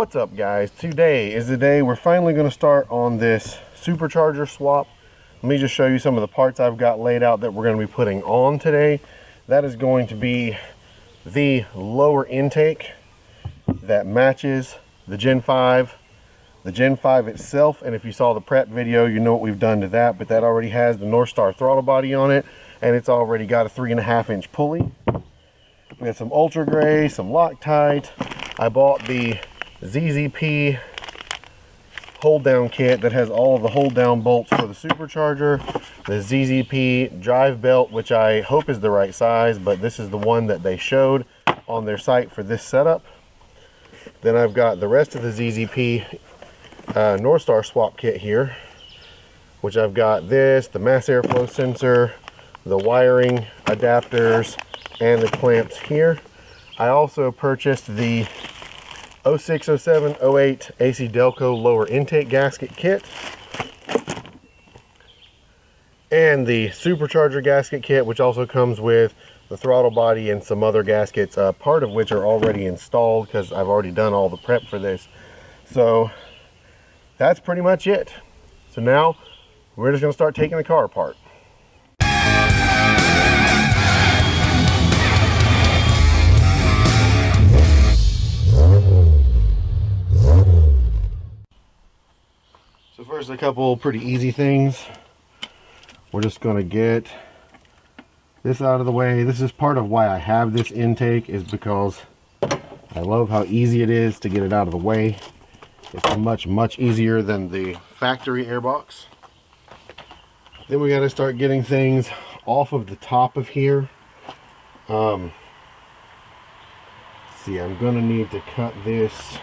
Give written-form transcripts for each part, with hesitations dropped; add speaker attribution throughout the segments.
Speaker 1: What's up, guys? Today is the day we're finally going to start on this supercharger swap. Let me just show you some of the parts I've got laid out that we're going to be putting on today. That is going to be the lower intake that matches the Gen 5, the Gen 5 itself, and if you saw the prep video, you know what we've done to that, but that already has the North Star throttle body on it, and it's already got a 3.5-inch pulley. We have some Ultra Gray, some Loctite. I bought the ZZP hold down kit that has all of the hold down bolts for the supercharger, the ZZP drive belt, which I hope is the right size, but this is the one that they showed on their site for this setup. Then I've got the rest of the ZZP North Star swap kit here, which I've got this, the mass airflow sensor, the wiring adapters, and the clamps here. I also purchased the 06, 07, 08 AC Delco lower intake gasket kit and the supercharger gasket kit, which also comes with the throttle body and some other gaskets, part of which are already installed because I've already done all the prep for this. So that's pretty much it. So now we're just going to start taking the car apart. So first, a couple pretty easy things. We're just going to get this out of the way. This is part of why I have this intake, is because I love how easy it is to get it out of the way. It's much easier than the factory airbox. Then we got to start getting things off of the top of here. See, I'm going to need to cut this.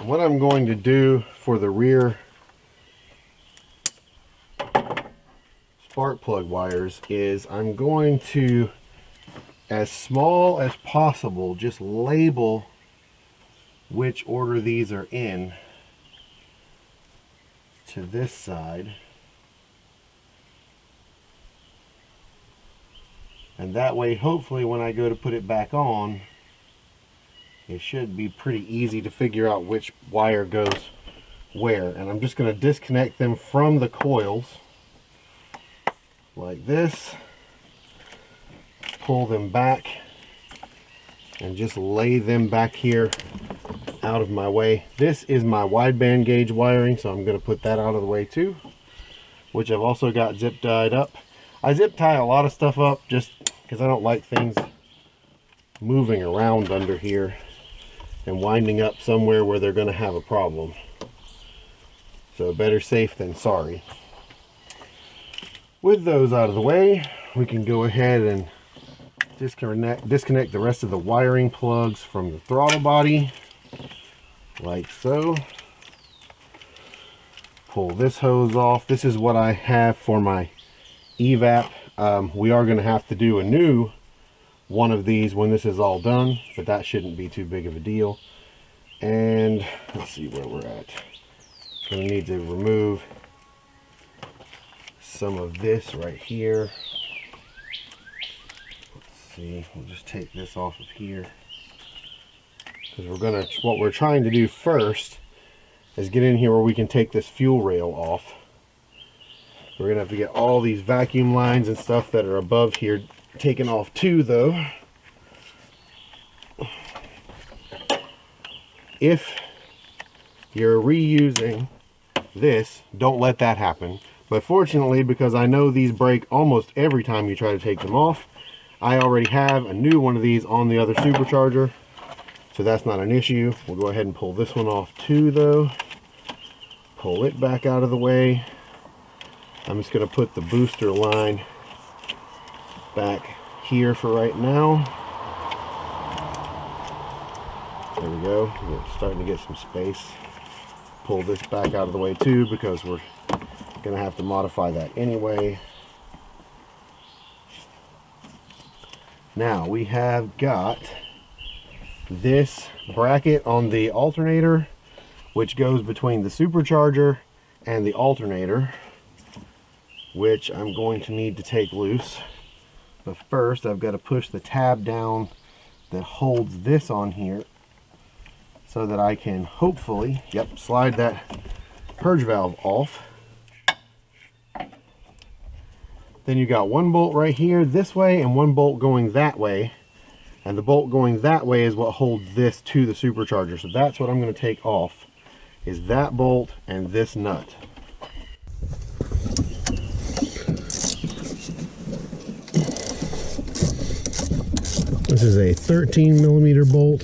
Speaker 1: What I'm going to do for the rear spark plug wires is I'm going to, as small as possible, just label which order these are in to this side. And that way, hopefully, when I go to put it back on, it should be pretty easy to figure out which wire goes where. And I'm just going to disconnect them from the coils like this, pull them back, and just lay them back here out of my way. This is my wideband gauge wiring, so I'm going to put that out of the way too, which I've also got zip tied up. I zip tie a lot of stuff up just because I don't like things moving around under here and winding up somewhere where they're going to have a problem. So better safe than sorry. With those out of the way, we can go ahead and disconnect the rest of the wiring plugs from the throttle body, like so. Pull this hose off. This is what I have for my evap. We are going to have to do a new one of these when this is all done, but that shouldn't be too big of a deal. And let's see where we're at. Gonna need to remove some of this right here. Let's see, we'll just take this off of here, because what we're trying to do first is get in here where we can take this fuel rail off. We're gonna have to get all these vacuum lines and stuff that are above here taken off too, though. If you're reusing this, don't let that happen. But fortunately, because I know these break almost every time you try to take them off, I already have a new one of these on the other supercharger, so that's not an issue. We'll go ahead and pull this one off too, though. Pull it back out of the way. I'm just going to put the booster line back here for right now. There we go. We're starting to get some space. Pull this back out of the way too, because we're going to have to modify that anyway. Now we have got this bracket on the alternator, which goes between the supercharger and the alternator, which I'm going to need to take loose. But first, I've got to push the tab down that holds this on here so that I can hopefully, slide that purge valve off. Then you got one bolt right here this way and one bolt going that way. And the bolt going that way is what holds this to the supercharger. So that's what I'm going to take off, is that bolt and this nut. This is a 13mm bolt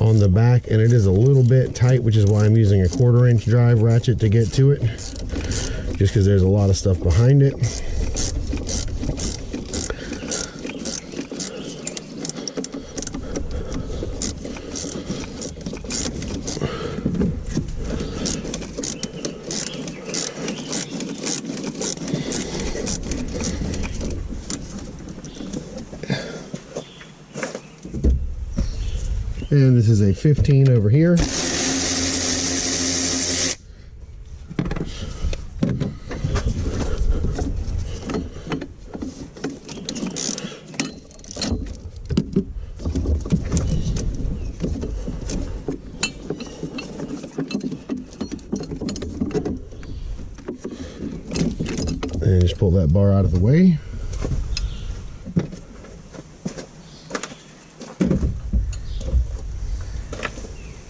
Speaker 1: on the back, and it is a little bit tight, which is why I'm using a 1/4" drive ratchet to get to it, just because there's a lot of stuff behind it. And this is a 15 over here. And just pull that bar out of the way.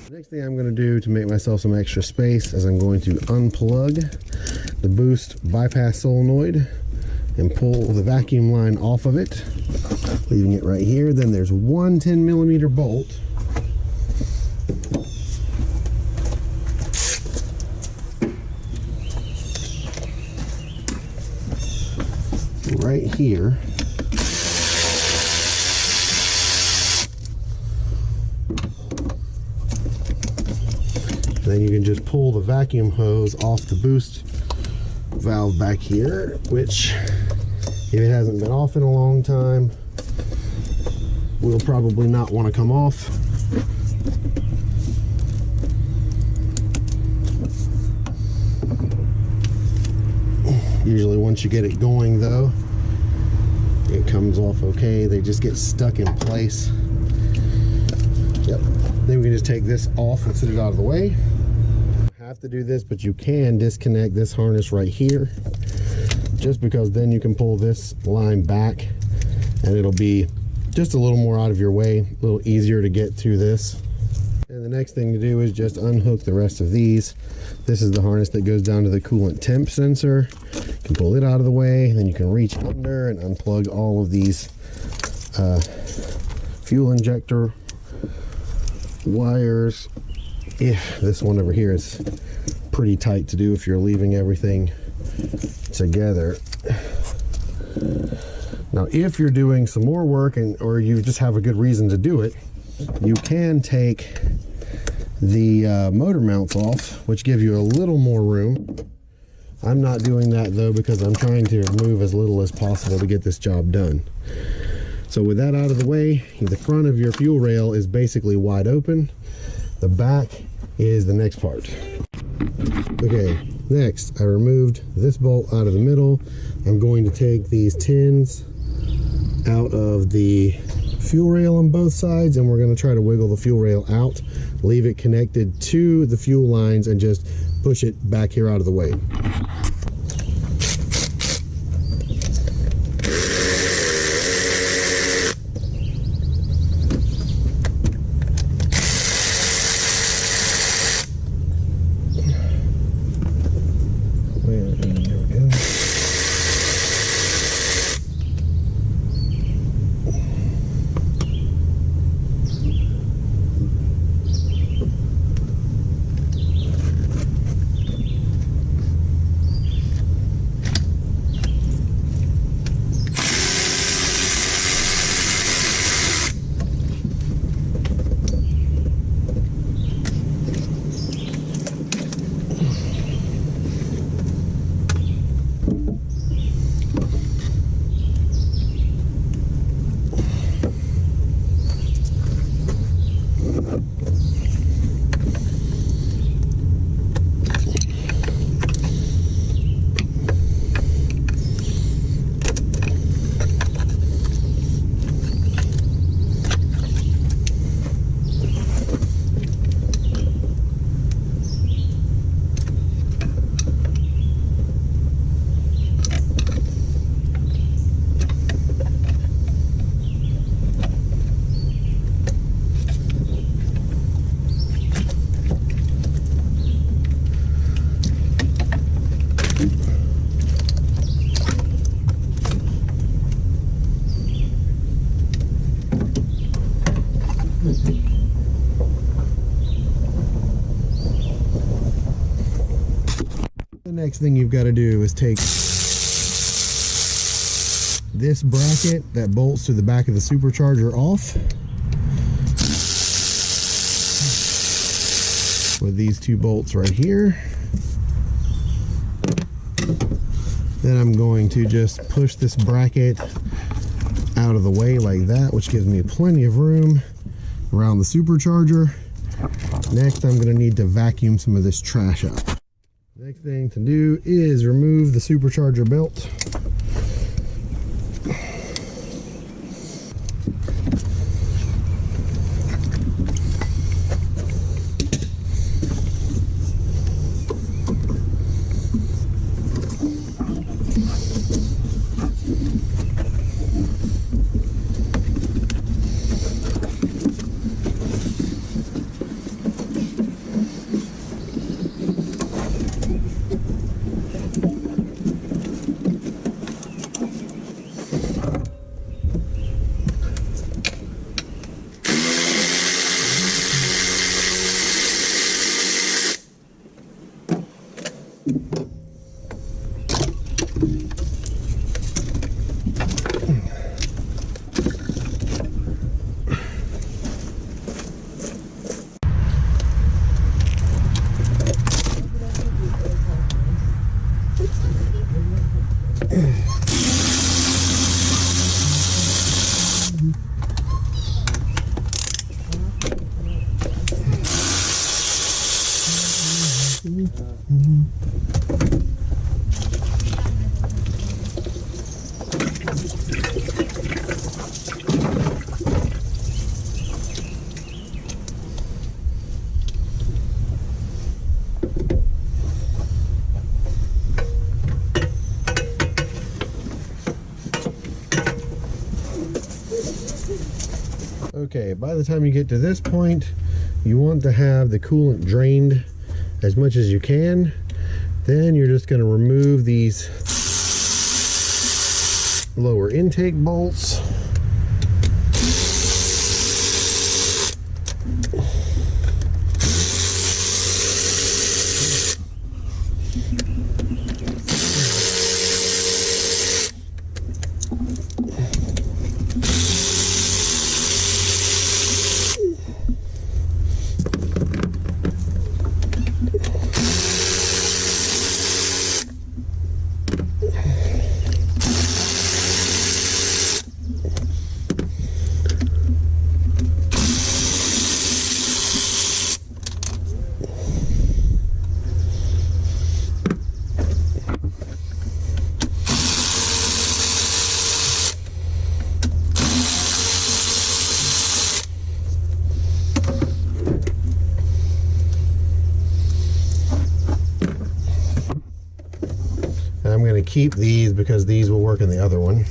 Speaker 1: Next thing I'm going to do to make myself some extra space is I'm going to unplug the boost bypass solenoid and pull the vacuum line off of it, leaving it right here. Then there's one 10mm bolt right here. Then you can just pull the vacuum hose off the boost valve back here, which, if it hasn't been off in a long time, will probably not want to come off. Usually once you get it going though, it comes off okay. They just get stuck in place. Yep. Then we can just take this off and set it out of the way. Have to do this, but you can disconnect this harness right here, just because then you can pull this line back and it'll be just a little more out of your way, a little easier to get to this. And the next thing to do is just unhook the rest of these. This is the harness that goes down to the coolant temp sensor. You can pull it out of the way, then you can reach under and unplug all of these fuel injector wires. If this one over here is pretty tight to do if you're leaving everything together. Now if you're doing some more work or you just have a good reason to do it, you can take the motor mounts off, which give you a little more room. I'm not doing that though, because I'm trying to remove as little as possible to get this job done. So with that out of the way, the front of your fuel rail is basically wide open. The back is the next part. Okay, next I removed this bolt out of the middle. I'm going to take these tins out of the fuel rail on both sides, and we're going to try to wiggle the fuel rail out, leave it connected to the fuel lines, and just push it back here out of the way. Next thing you've got to do is take this bracket that bolts to the back of the supercharger off with these two bolts right here. Then I'm going to just push this bracket out of the way like that, which gives me plenty of room around the supercharger. Next, I'm going to need to vacuum some of this trash up. Next thing to do is remove the supercharger belt. Okay, by the time you get to this point, you want to have the coolant drained as much as you can. Then you're just going to remove these lower intake bolts. I'm going to keep these because these will work in the other one.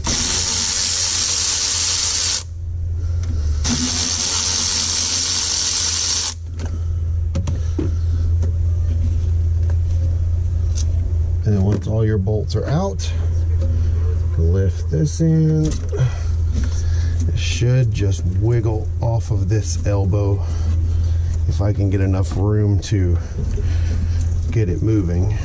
Speaker 1: And then once all your bolts are out, lift this in. It should just wiggle off of this elbow if I can get enough room to get it moving.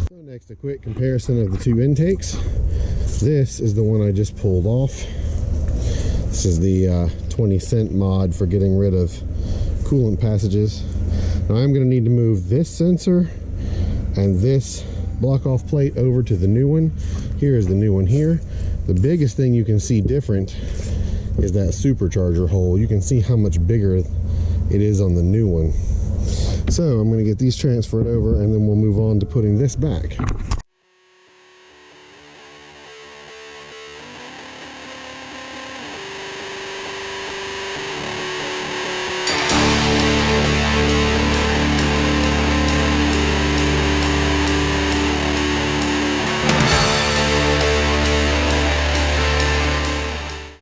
Speaker 1: So next, a quick comparison of the two intakes. This is the one I just pulled off. This is the 20-cent mod for getting rid of coolant passages. Now I'm going to need to move this sensor and this block-off plate over to the new one. Here is the new one here. The biggest thing you can see different is that supercharger hole. You can see how much bigger it is on the new one. So I'm going to get these transferred over and then we'll move on to putting this back.